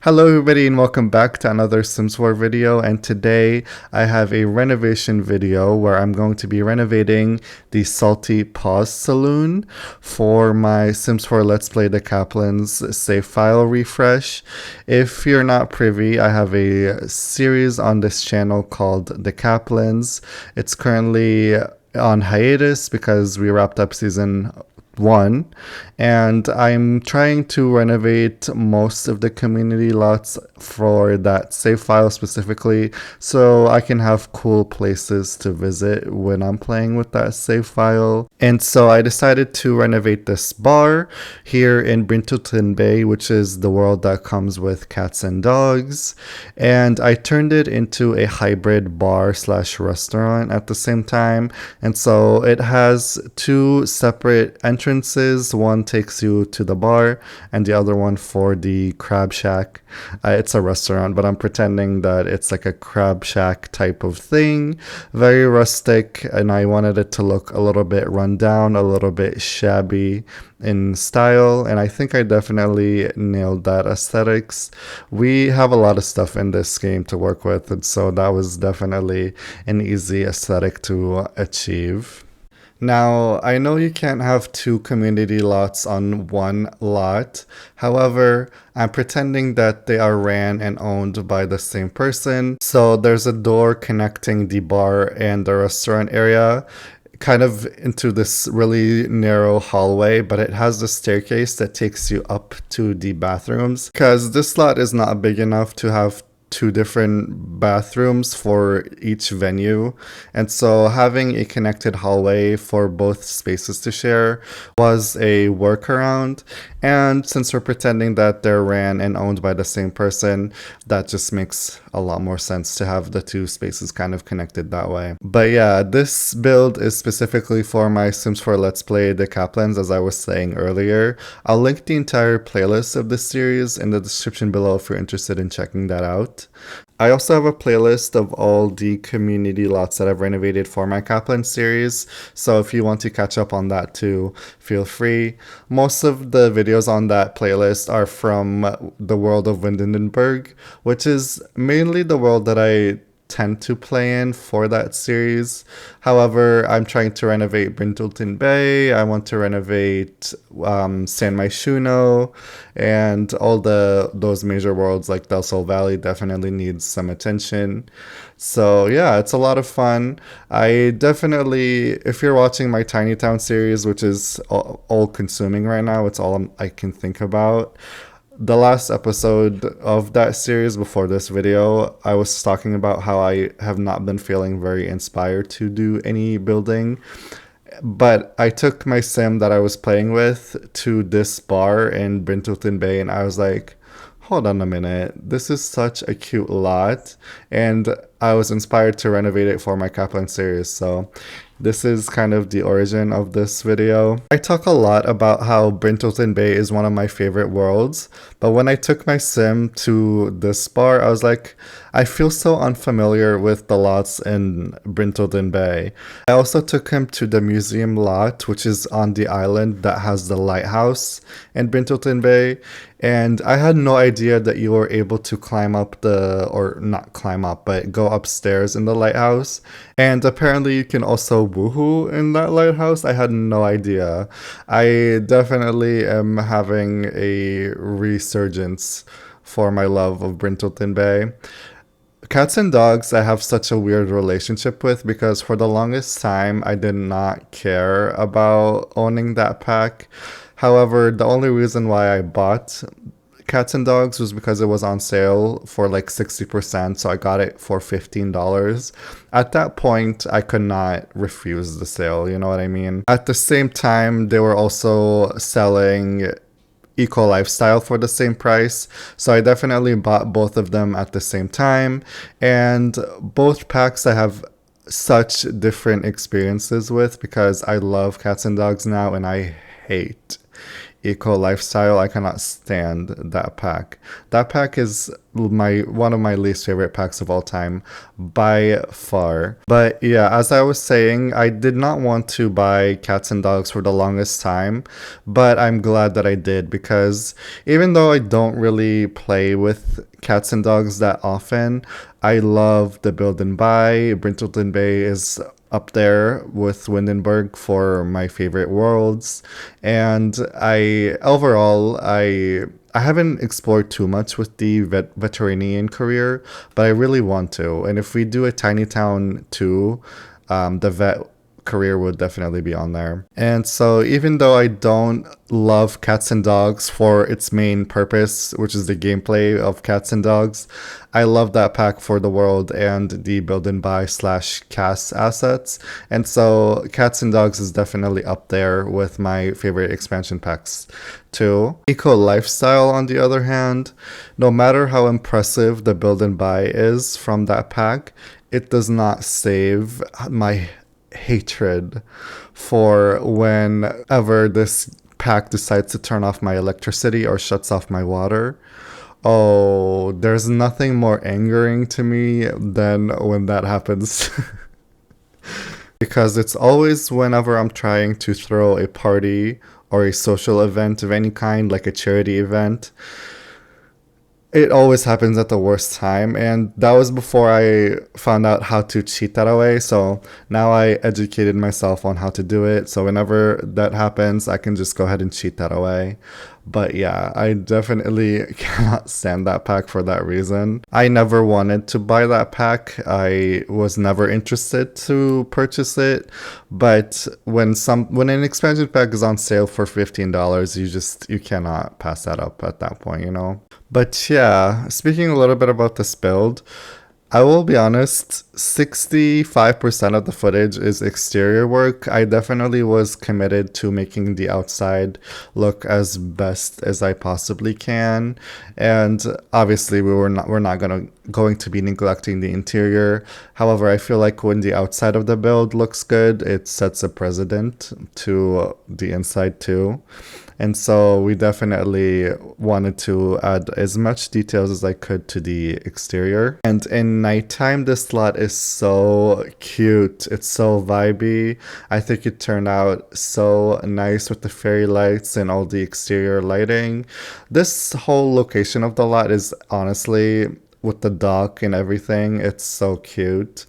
Hello everybody and welcome back to another Sims 4 video, and today I have a renovation video where I'm going to be renovating the Salty Paws Saloon for my Sims 4 Let's Play The Kaplans save file refresh. If you're not privy, I have a series on this channel called The Kaplans. It's currently on hiatus because we wrapped up season 1, and I'm trying to renovate most of the community lots for that save file specifically so I can have cool places to visit when I'm playing with that save file. And so I decided to renovate this bar here in Brindleton Bay, which is the world that comes with cats and dogs, and I turned it into a hybrid bar slash restaurant at the same time. And so it has two separate entrances. One takes you to the bar and the other one for the crab shack. It's a restaurant, but I'm pretending that it's like a crab shack type of thing. Very rustic, and I wanted it to look a little bit run down, a little bit shabby in style, and I think I definitely nailed that aesthetics. We have a lot of stuff in this game to work with, and so that was definitely an easy aesthetic to achieve. Now, I know you can't have two community lots on one lot. However, I'm pretending that they are ran and owned by the same person. So there's a door connecting the bar and the restaurant area kind of into this really narrow hallway, but it has the staircase that takes you up to the bathrooms because this lot is not big enough to have two different bathrooms for each venue, and so having a connected hallway for both spaces to share was a workaround. And since we're pretending that they're ran and owned by the same person, that just makes a lot more sense to have the two spaces kind of connected that way. But yeah, this build is specifically for my Sims 4 Let's Play The Kaplans, as I was saying earlier. I'll link the entire playlist of this series in the description below if you're interested in checking that out. I also have a playlist of all the community lots that I've renovated for my Kaplan series, so if you want to catch up on that too, feel free. Most of the videos on that playlist are from the world of Windenburg, which is mainly the world that I tend to play in for that series. However, I'm trying to renovate Brindleton Bay, I want to renovate San Myshuno, and all those major worlds like Del Sol Valley definitely needs some attention. So yeah, it's a lot of fun. I definitely, if you're watching my Tiny Town series, which is all consuming right now, it's all I can think about. The last episode of that series before this video, I was talking about how I have not been feeling very inspired to do any building. But I took my sim that I was playing with to this bar in Brindleton Bay, and I was like, hold on a minute, this is such a cute lot, and I was inspired to renovate it for my Kaplan series. So this is kind of the origin of this video. I talk a lot about how Brindleton Bay is one of my favorite worlds, but when I took my sim to this bar, I was like, I feel so unfamiliar with the lots in Brindleton Bay. I also took him to the museum lot, which is on the island that has the lighthouse in Brindleton Bay, and I had no idea that you were able to climb up or not climb up, but go upstairs in the lighthouse. And apparently you can also woohoo in that lighthouse. I had no idea. I definitely am having a resurgence for my love of Brindleton Bay. Cats and dogs I have such a weird relationship with because for the longest time I did not care about owning that pack. However, the only reason why I bought Cats and Dogs was because it was on sale for like 60%, so I got it for $15. At that point, I could not refuse the sale, you know what I mean? At the same time, they were also selling Eco Lifestyle for the same price, so I definitely bought both of them at the same time, and both packs I have such different experiences with because I love Cats and Dogs now and I hate eco lifestyle. I cannot stand that pack. That pack is my one of my least favorite packs of all time by far. But yeah, as I was saying, I did not want to buy cats and dogs for the longest time, but I'm glad that I did, because even though I don't really play with cats and dogs that often, I love the build and buy. Brindleton Bay is up there with Windenburg for my favorite worlds. And I haven't explored too much with the veterinarian career, but I really want to. And if we do a tiny town too, the vet career would definitely be on there. And so even though I don't love cats and dogs for its main purpose, which is the gameplay of cats and dogs, I love that pack for the world and the build and buy / cast assets. And so cats and dogs is definitely up there with my favorite expansion packs too. Eco lifestyle, on the other hand, no matter how impressive the build and buy is from that pack, it does not save my hatred for whenever this pack decides to turn off my electricity or shuts off my water. Oh, there's nothing more angering to me than when that happens. Because it's always whenever I'm trying to throw a party or a social event of any kind, like a charity event. It always happens at the worst time, and that was before I found out how to cheat that away. So now I educated myself on how to do it. So whenever that happens, I can just go ahead and cheat that away. But yeah, I definitely cannot stand that pack for that reason. I never wanted to buy that pack. I was never interested to purchase it. But when an expansion pack is on sale for $15, you cannot pass that up at that point, you know? But yeah, speaking a little bit about this build, I will be honest, 65% of the footage is exterior work. I definitely was committed to making the outside look as best as I possibly can. And obviously we're not going to be neglecting the interior. However, I feel like when the outside of the build looks good, it sets a precedent to the inside too. And so we definitely wanted to add as much details as I could to the exterior. And in nighttime, this lot is so cute. It's so vibey. I think it turned out so nice with the fairy lights and all the exterior lighting. This whole location of the lot is honestly, with the dock and everything, it's so cute.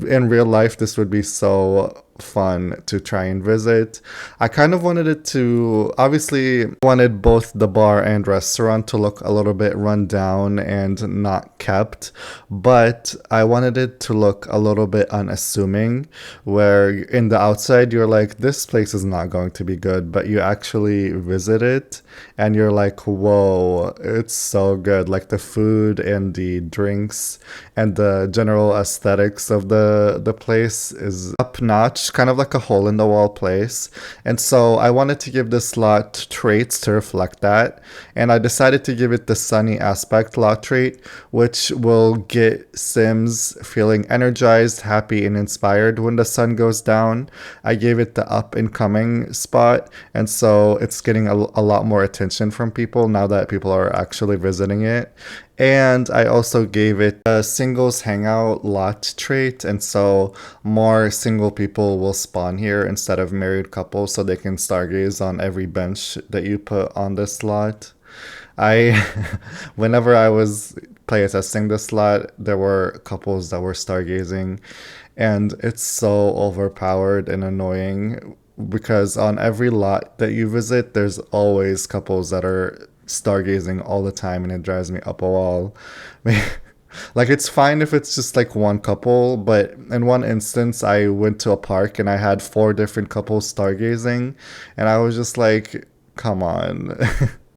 In real life, this would be so fun to try and visit. I kind of obviously wanted both the bar and restaurant to look a little bit run down and not kept, but I wanted it to look a little bit unassuming, where in the outside you're like, this place is not going to be good, but you actually visit it and you're like, whoa, it's so good. Like the food and the drinks and the general aesthetics of the place is up notch, kind of like a hole in the wall place. And so I wanted to give this lot traits to reflect that, and I decided to give it the sunny aspect lot trait, which will get Sims feeling energized, happy, and inspired when the sun goes down. I gave it the up and coming spot, and so it's getting a lot more attention from people now that people are actually visiting it. And I also gave it a singles hangout lot trait, and so more single people will spawn here instead of married couples, so they can stargaze on every bench that you put on this lot. Whenever I was playtesting this lot, there were couples that were stargazing, and it's so overpowered and annoying because on every lot that you visit, there's always couples that are stargazing all the time, and it drives me up a wall. Like, it's fine if it's just like one couple, but in one instance I went to a park and I had 4 different couples stargazing, and I was just like, come on.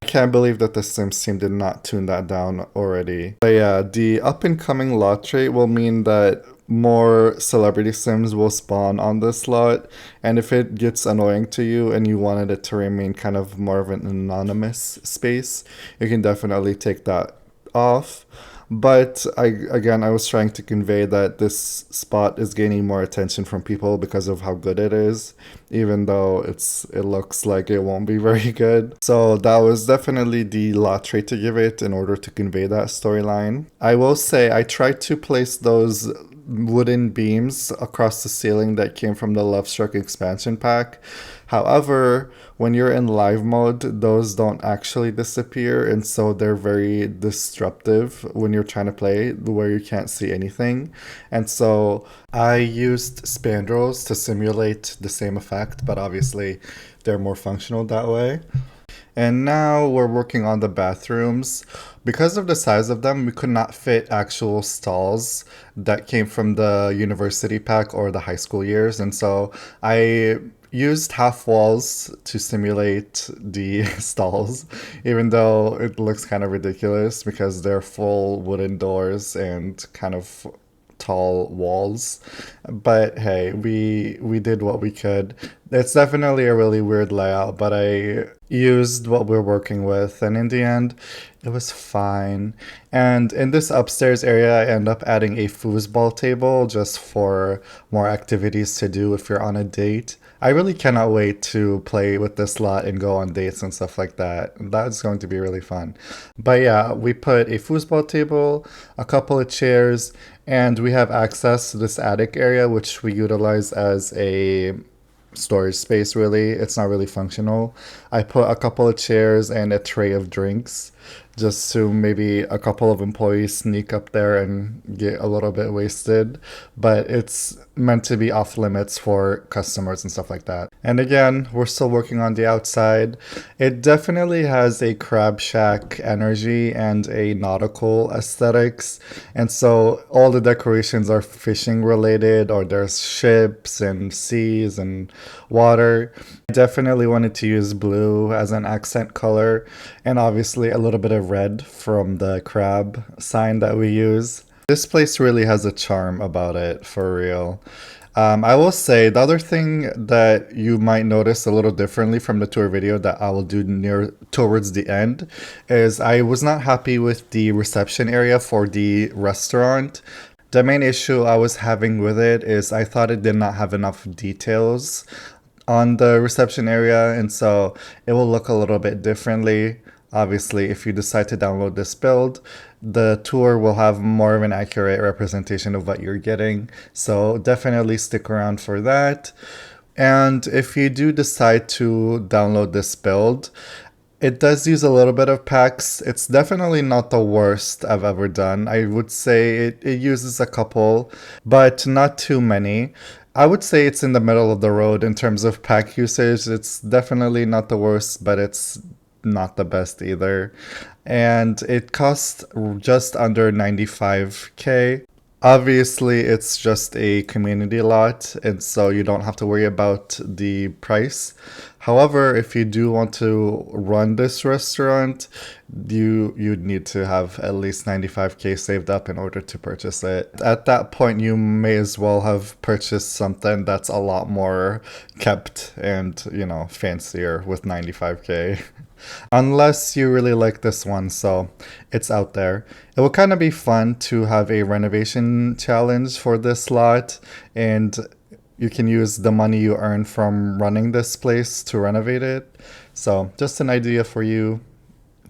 I can't believe that the Sims team did not tune that down already. But yeah, the up and coming lot trait will mean that more celebrity Sims will spawn on this lot, and if it gets annoying to you and you wanted it to remain kind of more of an anonymous space, you can definitely take that off. But I was trying to convey that this spot is gaining more attention from people because of how good it is, even though it looks like it won't be very good. So that was definitely the lot trait to give it in order to convey that storyline. I will say I tried to place those wooden beams across the ceiling that came from the Love Struck expansion pack. However, when you're in live mode, those don't actually disappear, and so they're very disruptive when you're trying to play where you can't see anything. And so I used spandrels to simulate the same effect, but obviously they're more functional that way. And now we're working on the bathrooms. Because of the size of them, we could not fit actual stalls that came from the university pack or the high school years. And so I used half walls to simulate the stalls, even though it looks kind of ridiculous because they're full wooden doors and kind of tall walls. But hey, we did what we could. It's definitely a really weird layout, but I used what we're working with, and in the end it was fine. And in this upstairs area, I end up adding a foosball table just for more activities to do if you're on a date. I really cannot wait to play with this lot and go on dates and stuff like that. That's going to be really fun. But yeah, we put a foosball table, a couple of chairs, and we have access to this attic area, which we utilize as a storage space. Really, it's not really functional. I put a couple of chairs and a tray of drinks just to maybe a couple of employees sneak up there and get a little bit wasted, but it's meant to be off limits for customers and stuff like that. And again, we're still working on the outside. It definitely has a crab shack energy and a nautical aesthetics, and so all the decorations are fishing related, or there's ships and seas and water. I definitely wanted to use blue as an accent color, and obviously a little bit of red from the crab sign that we use. This place really has a charm about it, for real. I will say the other thing that you might notice a little differently from the tour video that I will do near towards the end is I was not happy with the reception area for the restaurant. The main issue I was having with it is I thought it did not have enough details on the reception area, and so it will look a little bit differently. Obviously, if you decide to download this build, the tour will have more of an accurate representation of what you're getting. So definitely stick around for that. And if you do decide to download this build, it does use a little bit of packs. It's definitely not the worst I've ever done. I would say it uses a couple, but not too many. I would say it's in the middle of the road in terms of pack usage. It's definitely not the worst, but it's not the best either. And it costs just under 95K. Obviously, it's just a community lot, and so you don't have to worry about the price. However, if you do want to run this restaurant, you'd need to have at least 95K saved up in order to purchase it. At that point, you may as well have purchased something that's a lot more kept and, fancier with 95K. Unless you really like this one, so it's out there. It will kind of be fun to have a renovation challenge for this lot, and you can use the money you earn from running this place to renovate it. So just an idea for you.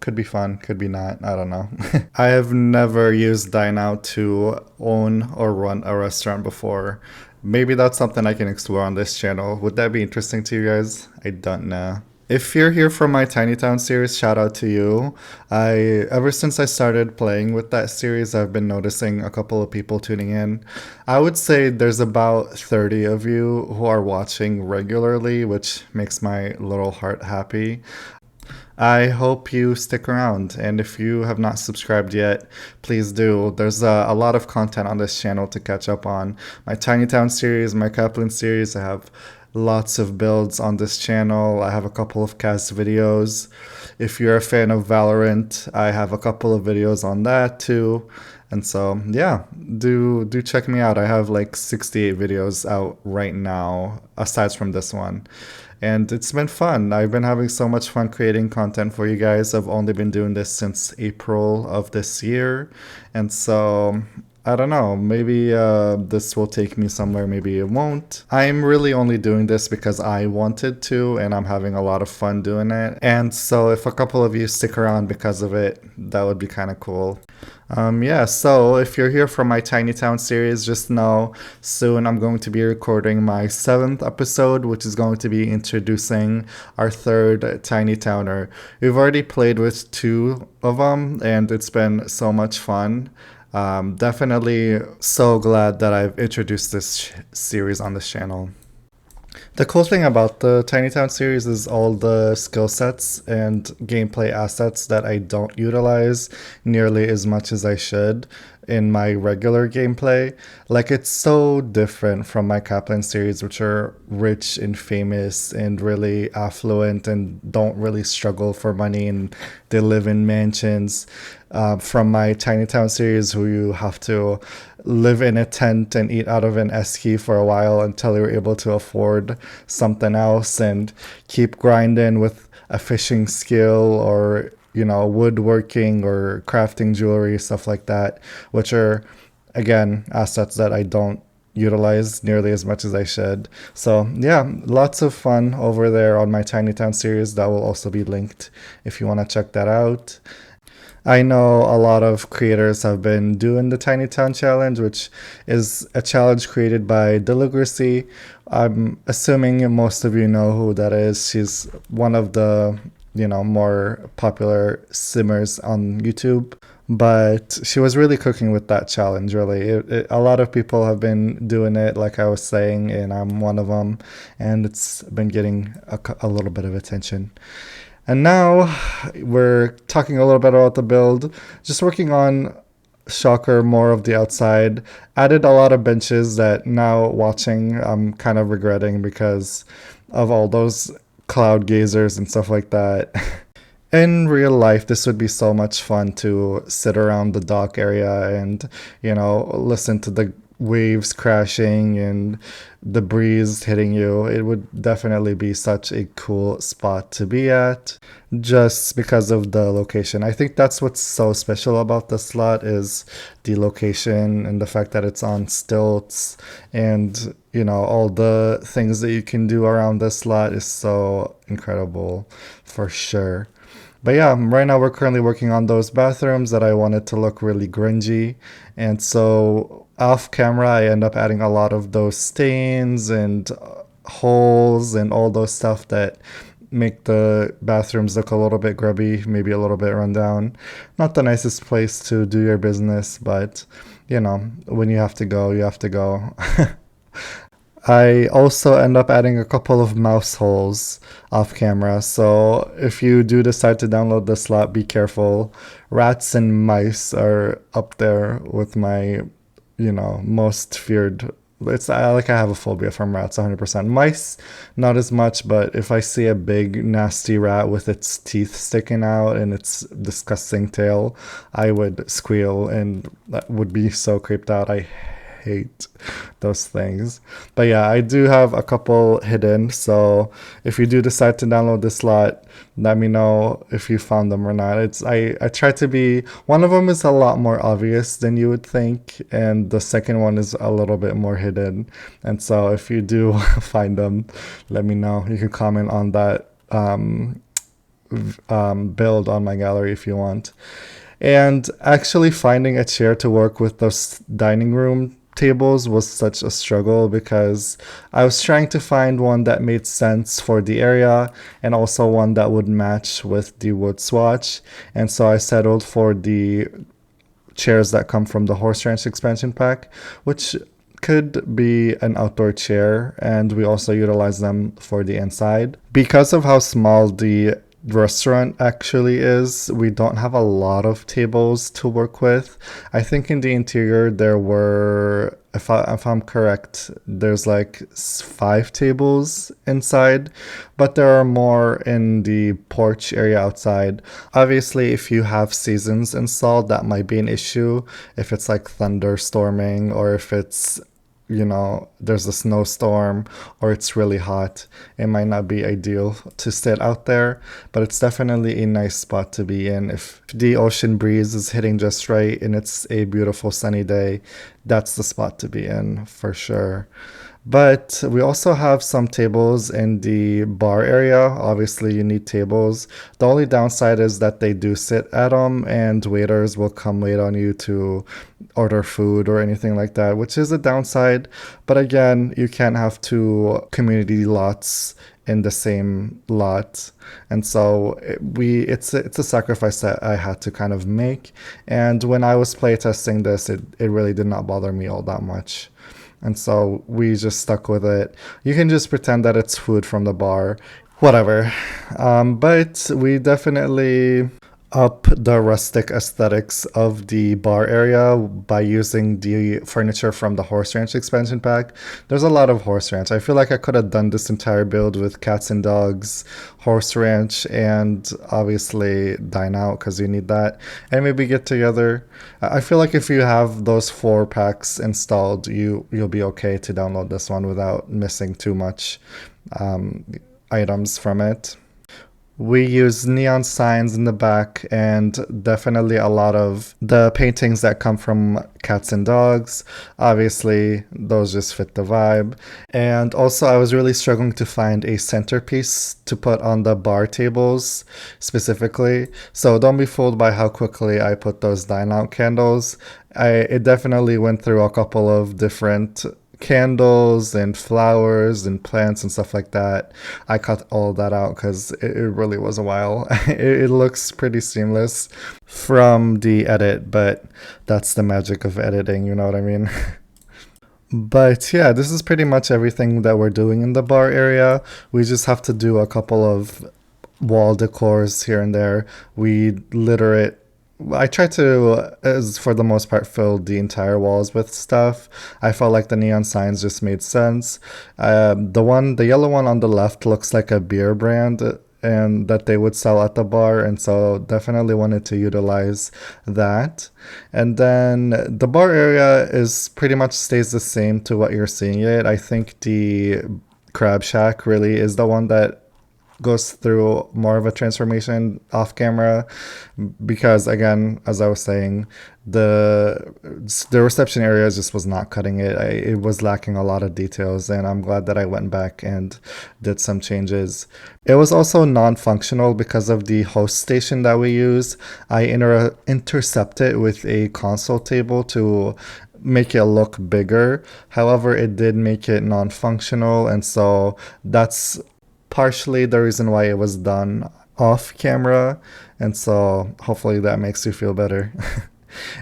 Could be fun, could be not, I don't know. I have never used Dine Out to own or run a restaurant before. Maybe that's something I can explore on this channel. Would that be interesting to you guys? I don't know. If you're here from my Tiny Town series, shout out to you. Ever since I started playing with that series, I've been noticing a couple of people tuning in. I would say there's about 30 of you who are watching regularly, which makes my little heart happy. I hope you stick around, and if you have not subscribed yet, please do. There's a lot of content on this channel to catch up on. My Tiny Town series, my Kaplan series, I have lots of builds on this channel. I have a couple of cast videos. If you're a fan of Valorant, I have a couple of videos on that too. And so, yeah, do check me out. I have like 68 videos out right now, aside from this one. and it's been fun. I've been having so much fun creating content for you guys. I've only been doing this since April of this year, and so I don't know, maybe this will take me somewhere, maybe it won't. I'm really only doing this because I wanted to, and I'm having a lot of fun doing it. And so if a couple of you stick around because of it, that would be kind of cool. Yeah, so if you're here for my Tiny Town series, just know soon I'm going to be recording my 7th episode, which is going to be introducing our 3rd Tiny Towner. We've already played with 2 of them, and it's been so much fun. Definitely so glad that I've introduced this series on this channel. The cool thing about the Tiny Town series is all the skill sets and gameplay assets that I don't utilize nearly as much as I should in my regular gameplay. Like, it's so different from my Kaplan series, which are rich and famous and really affluent and don't really struggle for money and they live in mansions. From my Tiny Town series, who you have to live in a tent and eat out of an esky for a while until you're able to afford something else and keep grinding with a fishing skill or, you know, woodworking or crafting jewelry, stuff like that, which are, again, assets that I don't utilize nearly as much as I should. So yeah, lots of fun over there on my Tiny Town series. That will also be linked if you want to check that out. I know a lot of creators have been doing the Tiny Town Challenge, which is a challenge created by Deligracy. I'm assuming most of you know who that is. She's one of the, you know, more popular simmers on YouTube. But she was really cooking with that challenge, really. A lot of people have been doing it, like I was saying, and I'm one of them. And it's been getting a little bit of attention. And now we're talking a little bit about the build, just working on, shocker, more of the outside. Added a lot of benches that now watching I'm kind of regretting because of all those cloud gazers and stuff like that. In real life, this would be so much fun to sit around the dock area and, you know, listen to the waves crashing and the breeze hitting you. It would definitely be such a cool spot to be at just because of the location. I think that's what's so special about the slot is the location and the fact that it's on stilts, and you know, all the things that you can do around the slot is so incredible for sure. But yeah, right now we're currently working on those bathrooms that I wanted to look really grungy. And so off camera, I end up adding a lot of those stains and holes and all those stuff that make the bathrooms look a little bit grubby, maybe a little bit run down. Not the nicest place to do your business, but you know, when you have to go, you have to go. I also end up adding a couple of mouse holes off camera, so if you do decide to download the slot, be careful. Rats and mice are up there with my, you know, most feared. I have a phobia from rats 100%. Mice, not as much, but if I see a big nasty rat with its teeth sticking out and its disgusting tail, I would squeal and that would be so creeped out. I hate those things. But yeah, I do have a couple hidden, so if you do decide to download this slot, let me know if you found them or not. I try to be, one of them is a lot more obvious than you would think, and the second one is a little bit more hidden. And so if you do find them, let me know. You can comment on that build on my gallery if you want. And actually finding a chair to work with those dining room tables was such a struggle because I was trying to find one that made sense for the area and also one that would match with the wood swatch. And so I settled for the chairs that come from the Horse Ranch expansion pack, which could be an outdoor chair, and we also utilize them for the inside. Because of how small the restaurant actually is, we don't have a lot of tables to work with. I think in the interior there were, if I'm correct, there's like 5 tables inside, but there are more in the porch area outside. Obviously, if you have seasons installed, that might be an issue. If it's like thunderstorming or if it's there's a snowstorm or it's really hot. It might not be ideal to sit out there, but it's definitely a nice spot to be in. If the ocean breeze is hitting just right and it's a beautiful sunny day, that's the spot to be in for sure. But we also have some tables in the bar area. Obviously, you need tables. The only downside is that they do sit at them, and waiters will come wait on you to order food or anything like that, which is a downside. But again, you can't have two community lots in the same lot, and so it's a sacrifice that I had to kind of make. And when I was playtesting this, it really did not bother me all that much. And so we just stuck with it. You can just pretend that it's food from the bar, whatever. But we definitely up the rustic aesthetics of the bar area by using the furniture from the horse ranch expansion pack. There's a lot of horse ranch. I feel like I could have done this entire build with cats and dogs, horse ranch, and obviously dine out because you need that, and maybe get together. I feel like if you have those 4 packs installed, you'll be okay to download this one without missing too much items from it. We use neon signs in the back and definitely a lot of the paintings that come from cats and dogs. Obviously, those just fit the vibe. And also, I was really struggling to find a centerpiece to put on the bar tables specifically. So don't be fooled by how quickly I put those dine out candles. It definitely went through a couple of different candles and flowers and plants and stuff like that. I cut all of that out because it really was a while. It looks pretty seamless from the edit, but that's the magic of editing, you know what I mean? But yeah, this is pretty much everything that we're doing in the bar area. We just have to do a couple of wall decors here and there. We litter it. I try to, as for the most part, fill the entire walls with stuff. I felt like the neon signs just made sense. The yellow one on the left looks like a beer brand, and that they would sell at the bar, and so definitely wanted to utilize that. And then the bar area is pretty much stays the same to what you're seeing it. I think the crab shack really is the one that goes through more of a transformation off camera, because again, as I was saying, the reception area just was not cutting it. It was lacking a lot of details, and I'm glad that I went back and did some changes. It was also non-functional because of the host station that we use. I intercept it with a console table to make it look bigger. However, it did make it non-functional, and so that's partially the reason why it was done off camera, and so hopefully that makes you feel better.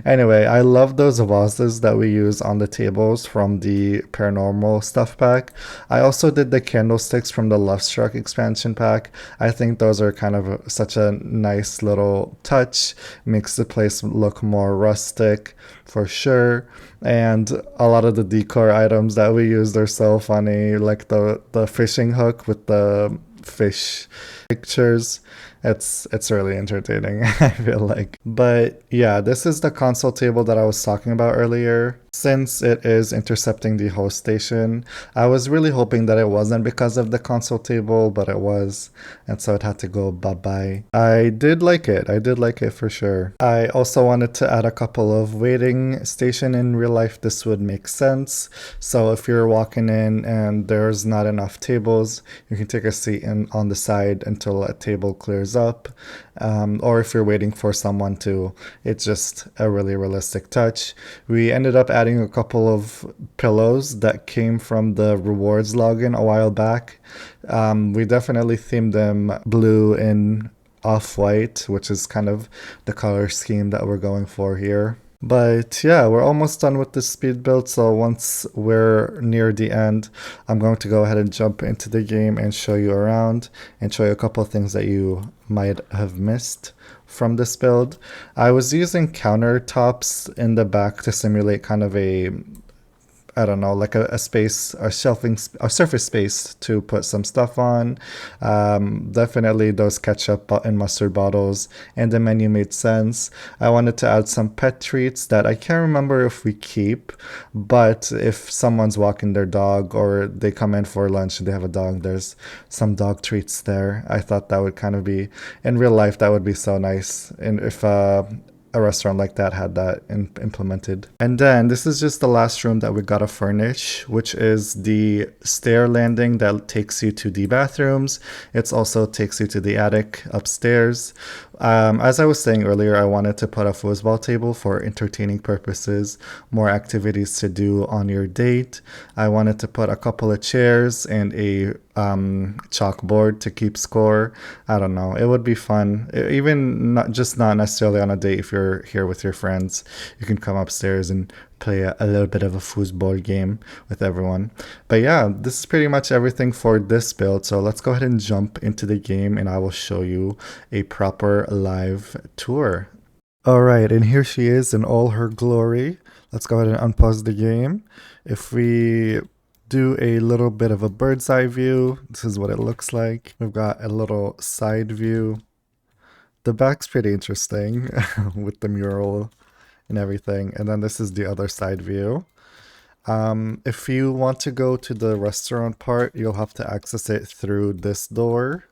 Anyway, I love those vases that we use on the tables from the paranormal stuff pack. I also did the candlesticks from the Love Struck expansion pack. I think those are kind of such a nice little touch, makes the place look more rustic for sure. And a lot of the decor items that we used are so funny, like the fishing hook with the fish pictures. It's really entertaining, I feel like. But yeah, this is the console table that I was talking about earlier. Since it is intercepting the host station, I was really hoping that it wasn't because of the console table, but it was, and so it had to go bye-bye. I did like it. I did like it for sure. I also wanted to add a couple of waiting station. In real life, this would make sense. So if you're walking in and there's not enough tables, you can take a seat on the side until a table clears up. Or if you're waiting for someone to, it's just a really realistic touch. We ended up adding a couple of pillows that came from the rewards login a while back. We definitely themed them blue and off-white, which is kind of the color scheme that we're going for here. But yeah, we're almost done with the speed build, so once we're near the end, I'm going to go ahead and jump into the game and show you around and show you a couple of things that you might have missed from this build. I was using countertops in the back to simulate kind of a I don't know, like a space, a shelving, a surface space to put some stuff on. Definitely those ketchup and mustard bottles, and the menu made sense. I wanted to add some pet treats that I can't remember if we keep, but if someone's walking their dog or they come in for lunch and they have a dog, there's some dog treats there. I thought that would kind of be, in real life, that would be so nice. And if a restaurant like that had that implemented. And then this is just the last room that we gotta furnish, which is the stair landing that takes you to the bathrooms. It also takes you to the attic upstairs. As I was saying earlier, I wanted to put a foosball table for entertaining purposes, more activities to do on your date. I wanted to put a couple of chairs and a chalkboard to keep score. I don't know. It would be fun. Even not necessarily on a date. If you're here with your friends, you can come upstairs and play a little bit of a foosball game with everyone. But yeah, this is pretty much everything for this build. So let's go ahead and jump into the game and I will show you a proper live tour. All right, and here she is in all her glory. Let's go ahead and unpause the game. If we do a little bit of a bird's eye view, this is what it looks like. We've got a little side view. The back's pretty interesting with the mural and everything. And then this is the other side view. If you want to go to the restaurant part, you'll have to access it through this door.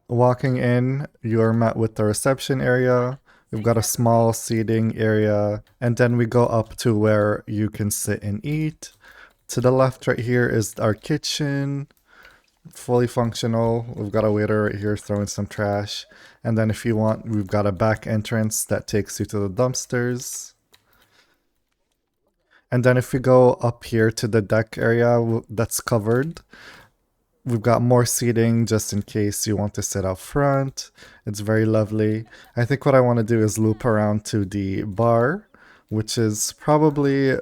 Walking in, you are met with the reception area. We've got a small seating area, and then we go up to where you can sit and eat. To the left right here is our kitchen, fully functional. We've got a waiter right here throwing some trash. And then if you want, we've got a back entrance that takes you to the dumpsters. And then if you go up here to the deck area that's covered, we've got more seating just in case you want to sit out front. It's very lovely. I think what I want to do is loop around to the bar, which is probably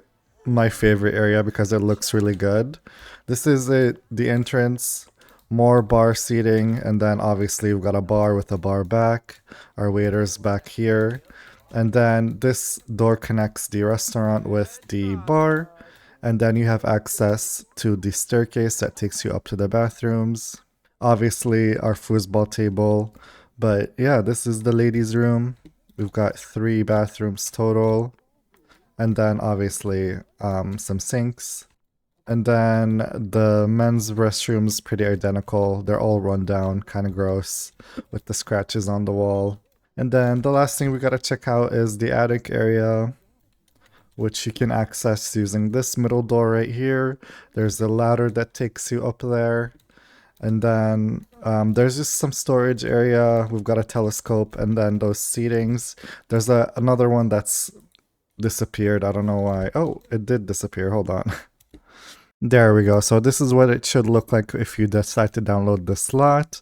my favorite area because it looks really good. This is the entrance, more bar seating, and then obviously we've got a bar with a bar back. Our waiter's back here. And then this door connects the restaurant with the bar. And then you have access to the staircase that takes you up to the bathrooms. Obviously, our foosball table. But yeah, this is the ladies' room. We've got 3 bathrooms total. And then obviously some sinks. And then the men's restrooms pretty identical. They're all run down, kind of gross, with the scratches on the wall. And then the last thing we gotta check out is the attic area, which you can access using this middle door right here. There's a ladder that takes you up there. And then there's just some storage area. We've got a telescope and then those seatings. There's another one that's disappeared. I don't know why. Oh, it did disappear. Hold on. There we go. So this is what it should look like if you decide to download the slot.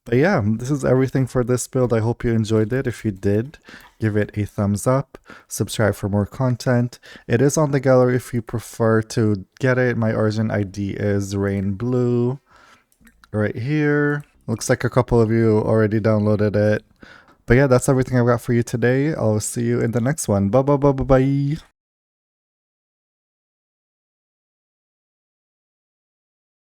But yeah, this is everything for this build. I hope you enjoyed it. If you did, give it a thumbs up. Subscribe for more content. It is on the gallery if you prefer to get it. My origin ID is Rain Blue right here. Looks like a couple of you already downloaded it. But yeah, that's everything I've got for you today. I'll see you in the next one. Bye bye bye bye bye.